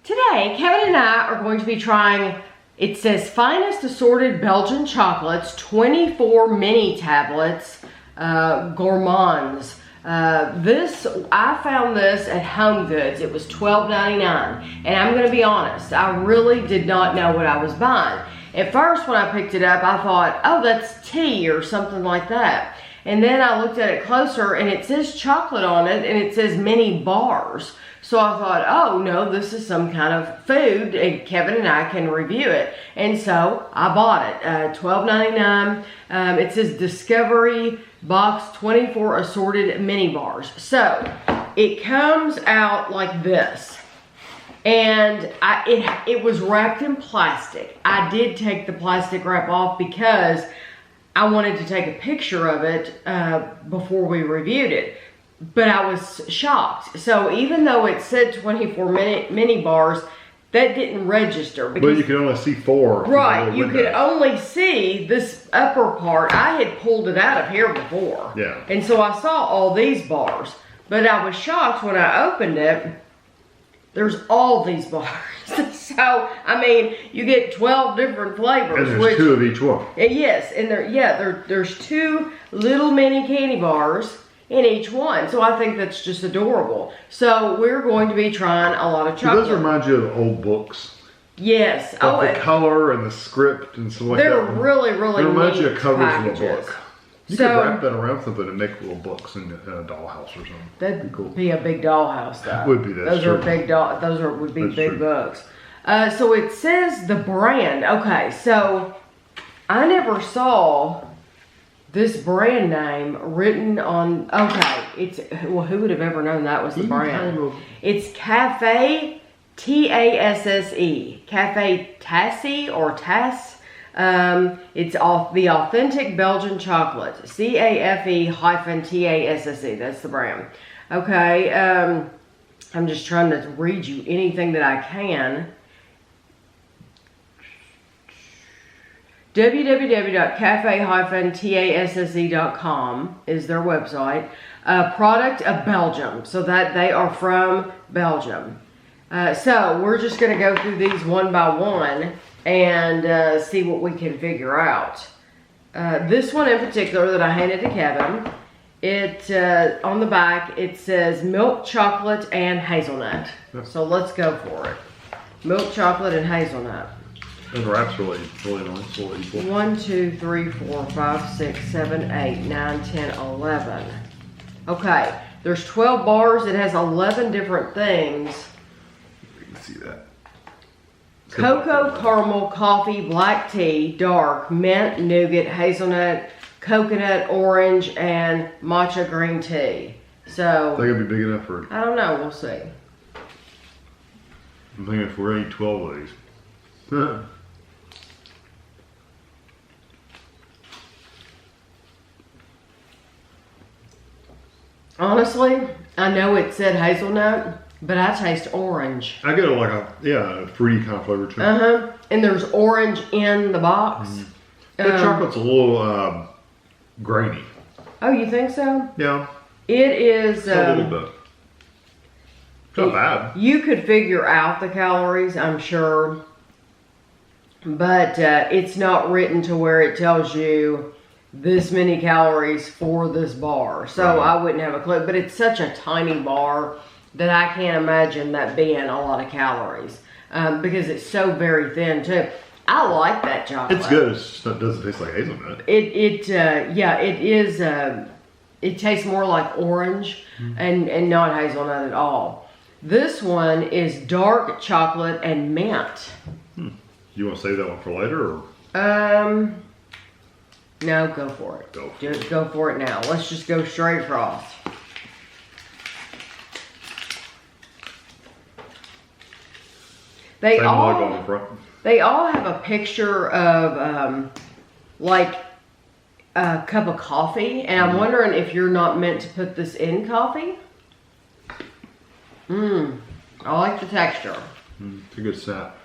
Today, Kevin and I are going to be trying, it says finest assorted Belgian chocolates, 24 mini tablets, gourmands. I found this at Home Goods. It was $12.99. And I'm gonna be honest, I really did not know what I was buying. At first when I picked it up, I thought, oh, that's tea or something like that. And then I looked at it closer and it says chocolate on it and it says mini bars. So I thought, oh no, this is some kind of food and Kevin and I can review it. And so I bought it, $12.99. It says Discovery Box 24 assorted mini bars. So it comes out like this. And it was wrapped in plastic. I did take the plastic wrap off because I wanted to take a picture of it before we reviewed it. But I was shocked. So even though it said 24 mini bars, that didn't register. But you could only see 4. Right, you could only see this upper part. I had pulled it out of here before. Yeah. And so I saw all these bars. But I was shocked when I opened it. There's all these bars. So, I mean, you get 12 different flavors. And there's 2 of each one. Yes, and there's 2 little mini candy bars in each one. So I think that's just adorable. So we're going to be trying a lot of chocolate. It does remind you of old books. Yes. Like the color and the script and stuff like that. They're really, really neat. It reminds you of covers packages. of a book. You could wrap that around something and make little books in a dollhouse or something. That'd be cool. Be a big dollhouse though. Would be, that's those true. Are big would be That's big true. books. So it says the brand. Okay, so I never saw this brand name written on. Okay, well, who would have ever known that was the brand? It's Café, T-A-S-S-E, Café-Tasse or Tasse. It's the authentic Belgian chocolate, CAFE-TASSE. That's the brand. Okay, I'm just trying to read you anything that I can. www.cafe-tasse.com is their website. Product of Belgium, so that they are from Belgium. So we're just going to go through these one by one and see what we can figure out. This one in particular that I handed to Kevin, on the back it says milk chocolate and hazelnut. So let's go for it. Milk chocolate and hazelnut. And the wrap's really nice, really equal. 1, 2, 3, 4, 5, 6, 7, 8, 9, 10, 11. Okay, there's 12 bars. It has 11 different things. You can see that. Cocoa, caramel, coffee, black tea, dark, mint, nougat, hazelnut, coconut, orange, and matcha green tea. So, I think it'd be big enough for. I don't know. We'll see. I'm thinking if we're eating 12 of these. Honestly, I know it said hazelnut, but I taste orange. I get like a fruity kind of flavor too. And there's orange in the box. The chocolate's a little grainy. Oh, you think so? Yeah. It is. A little bit. It's not bad. You could figure out the calories, I'm sure, but it's not written to where it tells you this many calories for this bar. So I wouldn't have a clue, but it's such a tiny bar that I can't imagine that being a lot of calories because it's so very thin too. I like that chocolate. It's good. It doesn't taste like hazelnut. It is. It tastes more like orange and not hazelnut at all. This one is dark chocolate and mint. You want to save that one for later, or? No, go for it. Just go for it now. Let's just go straight across. They all have a picture of like a cup of coffee, and I'm wondering if you're not meant to put this in coffee. I like the texture. It's a good sap.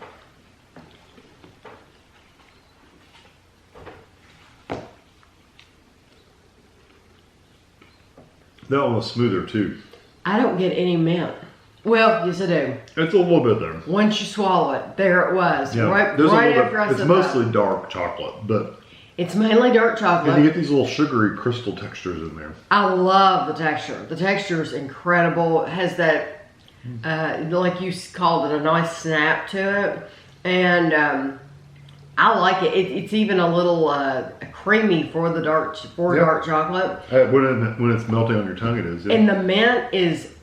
That one was smoother too. I don't get any mint. Well, yes, I do. It's a little bit there. Once you swallow it, there it was. Yeah. Right, There's right a little after I bit, said it's mostly dark chocolate, but it's mainly dark chocolate. and you get these little sugary crystal textures in there. I love the texture. The texture is incredible. It has that, like you called it, a nice snap to it. And I like it. It's even a little creamy for the dark chocolate. When it's melting on your tongue, it is. Yeah. And the mint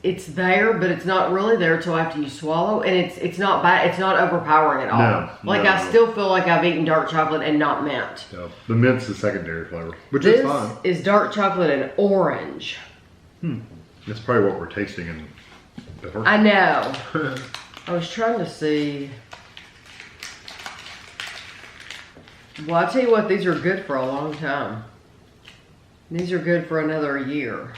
it's there, but it's not really there till after you swallow. And it's not bad. It's not overpowering at all. No, I still feel like I've eaten dark chocolate and not mint. Yeah. The mint's the secondary flavor, which This is fine. is dark chocolate and orange. That's probably what we're tasting in the first. I know. I was trying to see. Well, I'll tell you what, these are good for a long time. These are good for another year.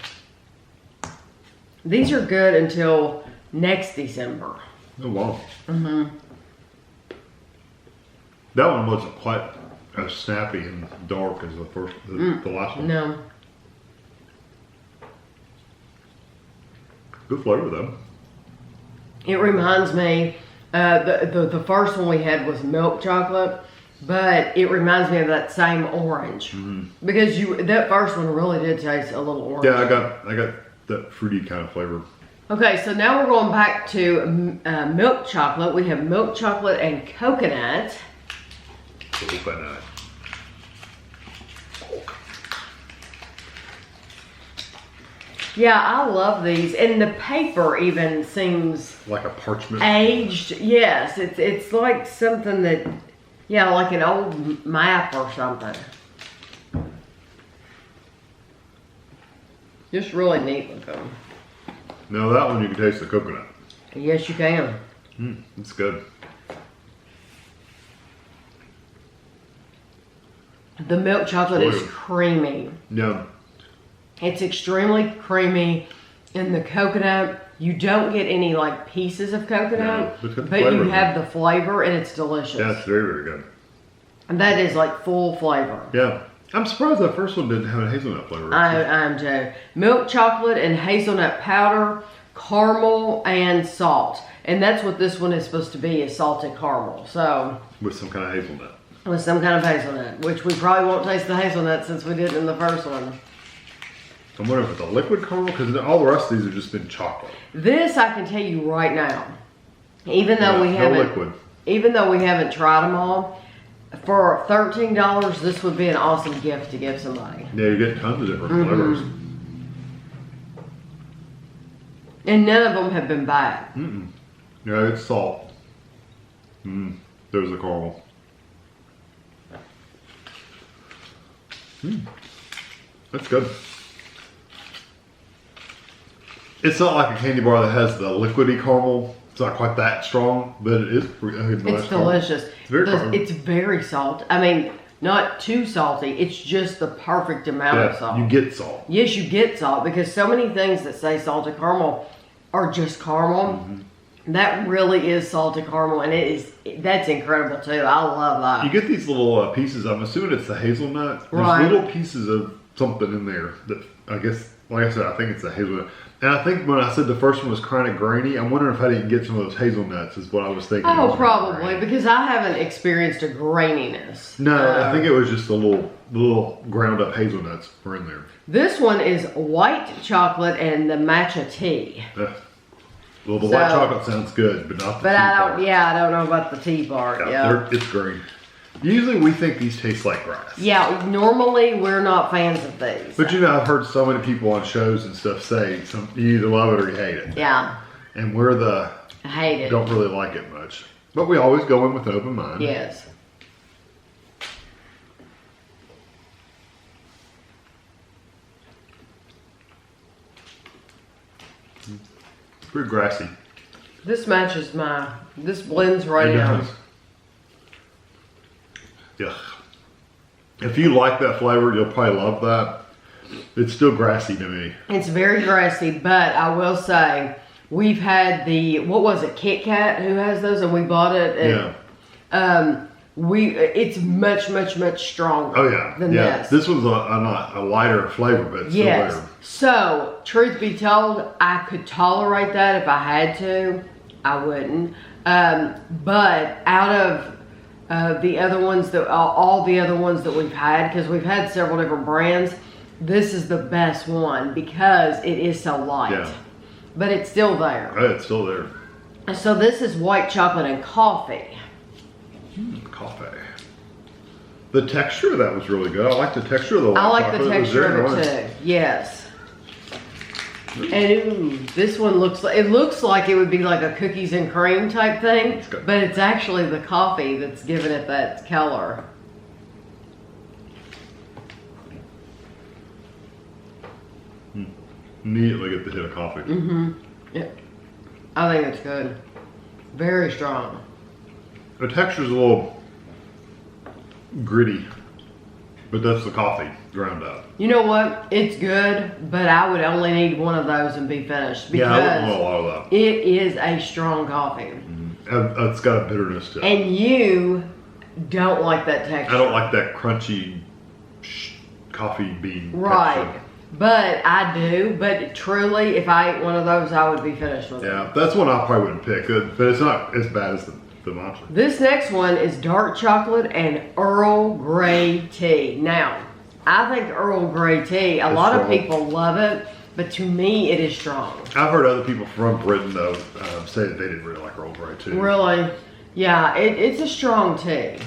These are good until next December. Oh, wow. Mm-hmm. That one wasn't quite as snappy and dark as the last one. No. Good flavor, though. It reminds me, the first one we had was milk chocolate. But it reminds me of that same orange because that first one really did taste a little orange. Yeah, I got that fruity kind of flavor. Okay, so now we're going back to milk chocolate. We have milk chocolate and coconut. Coconut. Yeah, I love these, and the paper even seems Like a parchment. aged. Yes, it's like something that. Yeah, like an old map or something. Just really neat looking. Now that one you can taste the coconut. Yes, you can. It's good. The milk chocolate is Good. creamy. Yeah. It's extremely creamy. In the coconut, you don't get any like pieces of coconut, No, it's got the but flavor you in have the flavor and it's delicious. Yeah, it's very, very good. And that is like full flavor. Yeah. I'm surprised that first one didn't have a hazelnut flavor. I'm too. Milk chocolate and hazelnut powder, caramel, and salt. And that's what this one is supposed to be, is salted caramel. So, With some kind of hazelnut. with some kind of hazelnut, which we probably won't taste the hazelnut since we did in the first one. I'm wondering if it's a liquid caramel, because all the rest of these have just been chocolate. This I can tell you right now, even though we no haven't, liquid. even though we haven't tried them all, for $13, this would be an awesome gift to give somebody. Yeah, you get tons of different flavors. And none of them have been bad. Yeah, it's salt. There's the caramel. That's good. It's not like a candy bar that has the liquidy caramel. It's not quite that strong, but it is pretty It's delicious. It's very caramel. It's very salty. I mean, not too salty. It's just the perfect amount of salt. You get salt. Yes, you get salt, because so many things that say salted caramel are just caramel. That really is salted caramel, and that's incredible too. I love that. You get these little pieces. I'm assuming it's the hazelnut. There's Right. little pieces of something in there that I guess, like I said, I think it's the hazelnut. And I think when I said the first one was kind of grainy, I'm wondering if I didn't get some of those hazelnuts is what I was thinking. It Oh, was probably, grainy. because I haven't experienced a graininess. No, I think it was just the little ground up hazelnuts were in there. This one is white chocolate and the matcha tea. Well, the white So- chocolate sounds good, but not the But tea I don't, part. I don't know about the tea part. Yeah. It's green. Usually we think these taste like grass. Yeah, normally we're not fans of these. But you know, I've heard so many people on shows and stuff say you either love it or you hate it. Yeah, And we're I hate it. don't really like it much. But we always go in with an open mind. Yes. It's pretty grassy. This matches this blends right It in. does. Yeah. If you like that flavor, you'll probably love that. It's still grassy to me. It's very grassy, but I will say, we've had what was it, Kit Kat, who has those, and we bought it. And, it's much, much, much stronger. Oh yeah. Than yeah. this. This one's a lighter flavor, but it's Yes. still there. So, truth be told, I could tolerate that if I had to. I wouldn't. But out of the other ones that all the other ones that we've had, because we've had several different brands, this is the best one because it is so light. Yeah. But it's still there. Oh, it's still there. So this is white chocolate and coffee. Coffee. The texture of that was really good. I like the texture of the white chocolate. I like the texture of it too. Yes. And ooh, this one looks like it would be like a cookies and cream type thing, but it's actually the coffee that's giving it that color. Immediately get the hit of coffee. Yeah. I think it's good. Very strong. The texture's a little gritty, but that's the coffee ground up. You know what? It's good, but I would only need one of those and be finished because I wouldn't want a lot of that. It is a strong coffee. It's got a bitterness to it. And you don't like that texture. I don't like that crunchy coffee bean right. texture. But I do. But truly, if I ate one of those, I would be finished with it. Yeah, that's one I probably wouldn't pick, but it's not as bad as the Matcha. This next one is dark chocolate and Earl Grey tea. Now, I think Earl Grey tea, a lot of people love it, but to me, it is strong. I've heard other people from Britain, though, say that they didn't really like Earl Grey too. Really? Yeah, it's a strong tea.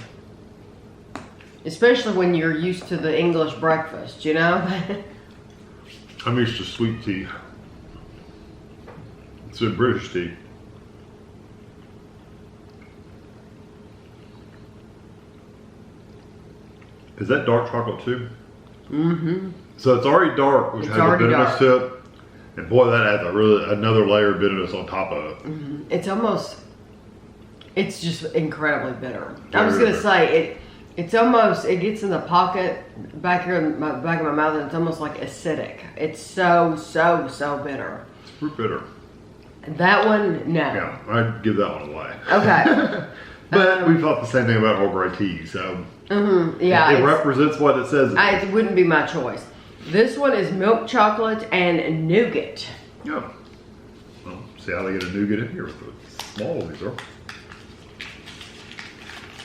Especially when you're used to the English breakfast, you know? I'm used to sweet tea. It's a British tea. Is that dark chocolate too? Mm-hmm. So it's already dark, which has a bitterness to it. And boy, that adds another layer of bitterness on top of it. Mm-hmm. It's just incredibly bitter. Very I was going to bitter. say, it gets in the pocket, back here in the back of my mouth, and it's almost like acidic. It's so bitter. It's fruit bitter. That one, no. Yeah, I'd give that one away. Okay. But we thought the same thing about Earl Grey tea, so Yeah. it represents what it says. It wouldn't be my choice. This one is milk chocolate and nougat. Yeah. Well, see how they get a nougat in here with the small these are.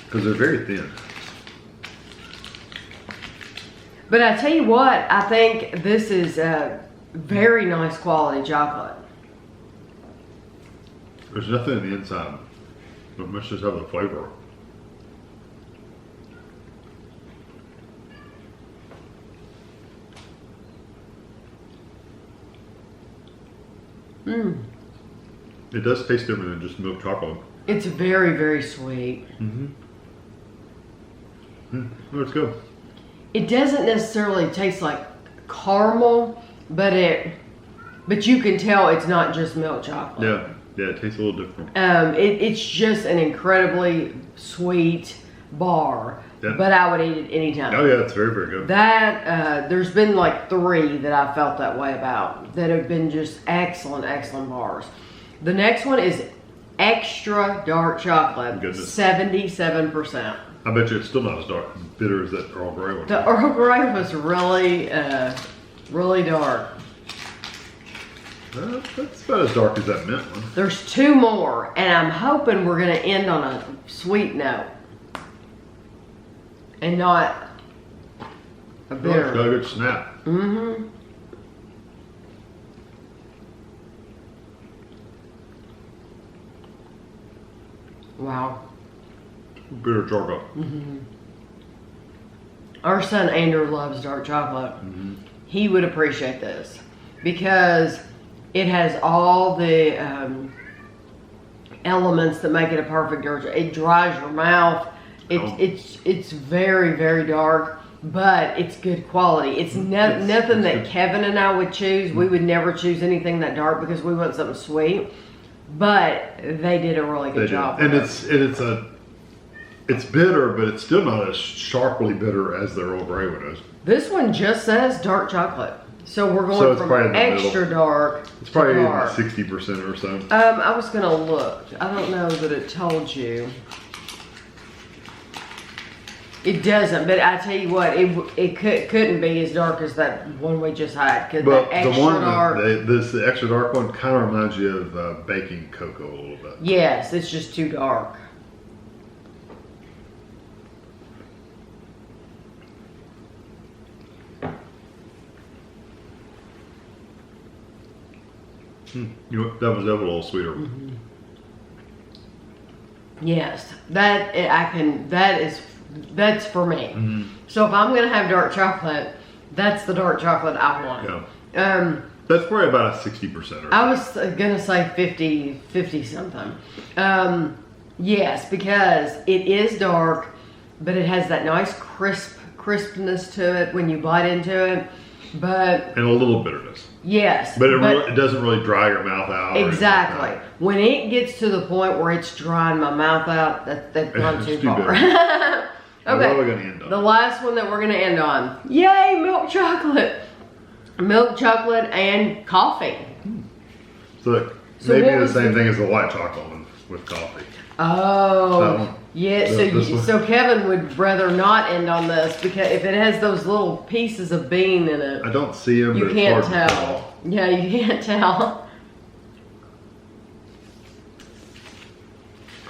Because they're very thin. But I tell you what, I think this is a very nice quality chocolate. There's nothing in the inside, but much just have the flavor. It does taste different than just milk chocolate. It's very, very sweet. Let's go. It doesn't necessarily taste like caramel, but you can tell it's not just milk chocolate. Yeah, it tastes a little different. It's just an incredibly sweet bar, but I would eat it anytime. Oh yeah, it's very, very good. That, there's been like 3 that I felt that way about, that have been just excellent, excellent bars. The next one is extra dark chocolate, Goodness. 77%. I bet you it's still not as bitter as that Earl Grey one. The Earl Grey was really, really dark. That's about as dark as that mint one. There's 2 more, and I'm hoping we're going to end on a sweet note. And not a bitter. It's got a good snap. Mm-hmm. Wow. Bitter chocolate. Our son Andrew loves dark chocolate. He would appreciate this because it has all the elements that make it a perfect dark chocolate. It dries your mouth. It's very, very dark, but it's good quality. It's nothing that Kevin and I would choose. We would never choose anything that dark because we want something sweet. But they did a really good job. And it's bitter, but it's still not as sharply bitter as the Earl Grey one is. This one just says dark chocolate. So we're going from extra dark It's probably to dark. 60% or so. I was going to look. I don't know that it told you. It doesn't, but I tell you what, it couldn't be as dark as that one we just had. Cause But the extra dark. the extra dark one kind of reminds you of baking cocoa a little bit. Yes, it's just too dark. You know, that was a little sweeter. Mm-hmm. Yes, that's for me. Mm-hmm. So if I'm gonna have dark chocolate, that's the dark chocolate I want. Yeah. That's probably about a 60%. I was gonna say 50 something. Yes, because it is dark, but it has that nice crispness to it when you bite into it. But and a little bitterness. Yes. But it doesn't really dry your mouth out. Exactly. Like when it gets to the point where it's drying my mouth out, that's gone too far. Okay. What are we gonna end on? The last one that we're gonna end on. Yay, milk chocolate. Milk chocolate and coffee. So maybe the same thing as the white chocolate one with coffee. Oh, yeah. So Kevin would rather not end on this because if it has those little pieces of bean in it, I don't see them. You but can't it's hard to tell. Yeah, you can't tell.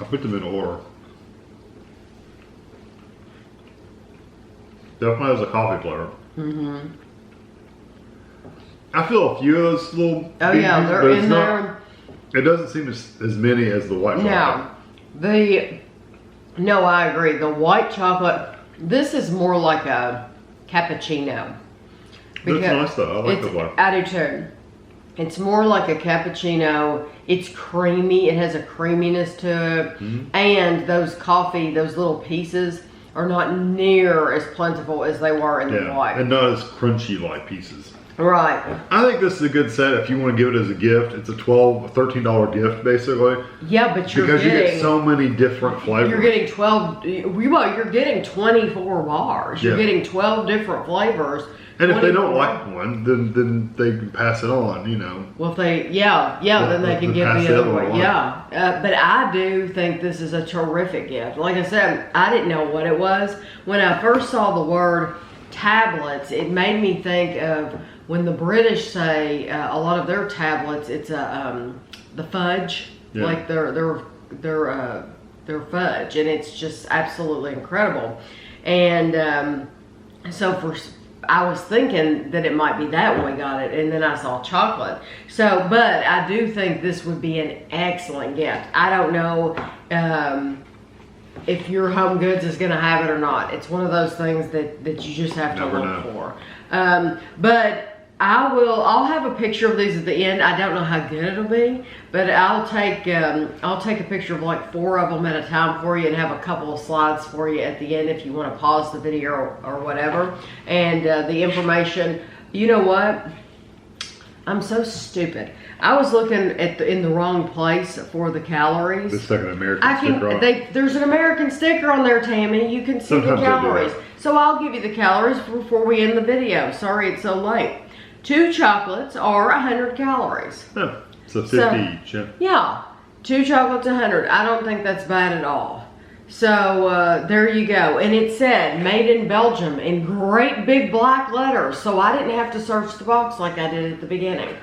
I put them in order. Definitely has a coffee flavor. Mm-hmm. I feel a few of those little. Oh yeah, they're in there. It doesn't seem as many as the white chocolate. No, I agree. The white chocolate, this is more like a cappuccino. That's nice though. I like the white. I do too. It's more like a cappuccino. It's creamy. It has a creaminess to it. Mm-hmm. And those little pieces are not near as plentiful as they were in the white. And not as crunchy like pieces. Right. I think this is a good set if you want to give it as a gift. It's a $13 gift basically. Yeah, but you get so many different flavors. You're getting 12. You're getting 24 bars. You're getting 12 different flavors. And if they don't like one, then they can pass it on. You know. Well, if they then they can give the other one. Yeah, but I do think this is a terrific gift. Like I said, I didn't know what it was when I first saw the word tablets. It made me think of when the British say a lot of their tablets, it's the fudge, like their fudge, and it's just absolutely incredible. And so I was thinking that it might be that when we got it, and then I saw chocolate. So, but I do think this would be an excellent gift. I don't know if your Home Goods is going to have it or not. It's one of those things that you just have to look for. But I'll have a picture of these at the end. I don't know how good it'll be, but I'll take a picture of like 4 of them at a time for you and have a couple of slides for you at the end if you want to pause the video or whatever. And the information, you know what? I'm so stupid. I was looking in the wrong place for the calories. There's an American sticker on. There's an American sticker on there, Tammy. You can see the calories. So I'll give you the calories before we end the video. Sorry it's so late. 2 chocolates are 100 calories. Oh, so 50 each. Yeah, 2 chocolates 100. I don't think that's bad at all. So there you go. And it said made in Belgium in great big black letters. So I didn't have to search the box like I did at the beginning.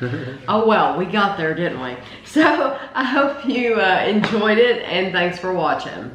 Oh well, we got there, didn't we? So I hope you enjoyed it, and thanks for watching.